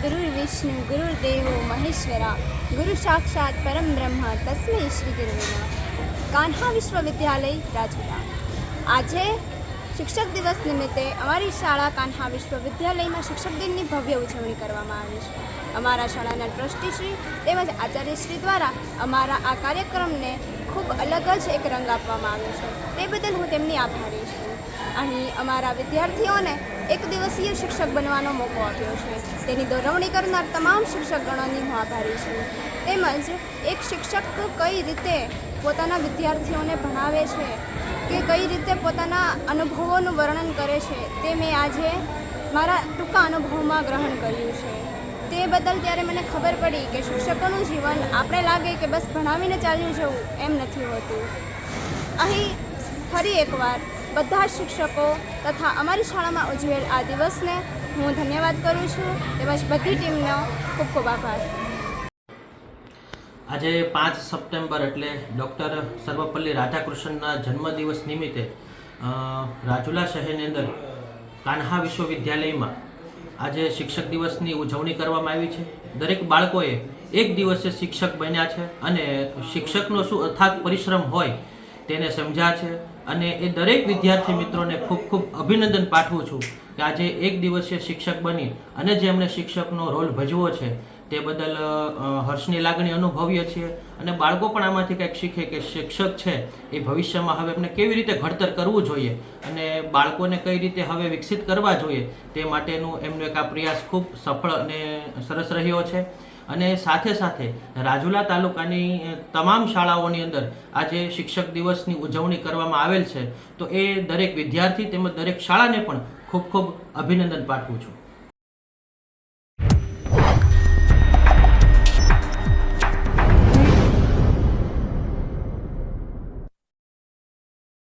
गुरुर्विष्णु गुरुर्देवो महेश्वरा गुरु साक्षात परम ब्रह्म तस्मै श्री गुरुवे नमः। कान्हा विश्वविद्यालय રાજુલા। આજે શિક્ષક દિવસ નિમિત્તે અમારી શાળા કાન્હા વિશ્વવિદ્યાલયમાં શિક્ષક દિનની ભવ્ય ઉજવણી કરવામાં આવી છે। અમારા શાળાના ટ્રસ્ટીશ્રી તેમજ આચાર્યશ્રી દ્વારા અમારા આ કાર્યક્રમને ખૂબ અલગ જ એક રંગ આપવામાં આવ્યો છે, તે બદલ હું તેમની આભારી છું। અહીં અમારા વિદ્યાર્થીઓને એક દિવસીય શિક્ષક બનવાનો મોકો આપ્યો છે, તેની દોરવણી કરનાર તમામ શિક્ષકગણોની હું આભારી છું। તેમજ એક શિક્ષક કઈ રીતે પોતાના વિદ્યાર્થીઓને ભણાવે છે કે કઈ રીતે પોતાના અનુભવોનું વર્ણન કરે છે તે મેં આજે મારા ટૂંકા અનુભવમાં ગ્રહણ કર્યું છે। તે બદલ ત્યારે મને ખબર પડી કે શિક્ષકોનું જીવન આપણે લાગે કે બસ ભણાવીને ચાલ્યું જવું એમ નથી હોતું। અહીં ફરી એકવાર બધા શિક્ષકો તથા અમારી શાળામાં ઉજવેલ આ દિવસને હું ધન્યવાદ કરું છું, તેમજ બધી ટીમનો ખૂબ ખૂબ આભાર। આજે 5 સપ્ટેમ્બર એટલે ડૉક્ટર સર્વપલ્લી રાધાકૃષ્ણના જન્મદિવસ નિમિત્તે રાજુલા શહેરની અંદર કાન્હા વિશ્વવિદ્યાલયમાં આજે શિક્ષક દિવસની ઉજવણી કરવામાં આવી છે। દરેક બાળકોએ એક દિવસે શિક્ષક બન્યા છે અને શિક્ષકનો શું અથાગ પરિશ્રમ હોય તેને સમજ્યા છે અને એ દરેક વિદ્યાર્થી મિત્રોને ખૂબ ખૂબ અભિનંદન પાઠવું છું કે આજે એક દિવસીય શિક્ષક બની અને જે એમણે શિક્ષકનો રોલ ભજવો છે તે બદલ હર્ષની લાગણી અનુભવીએ છીએ અને બાળકો પણ આમાંથી કંઈક શીખે કે શિક્ષક છે એ ભવિષ્યમાં હવે એમને કેવી રીતે ઘડતર કરવું જોઈએ અને બાળકોને કઈ રીતે હવે વિકસિત કરવા જોઈએ તે માટેનું એમનો એક આ પ્રયાસ ખૂબ સફળ અને સરસ રહ્યો છે। અને સાથે સાથે રાજુલા તાલુકાની તમામ શાળાઓની અંદર આજે શિક્ષક દિવસની ઉજવણી કરવામાં આવેલ છે, તો એ દરેક વિદ્યાર્થી તેમજ દરેક શાળાને પણ ખૂબ ખૂબ અભિનંદન પાઠવું છું।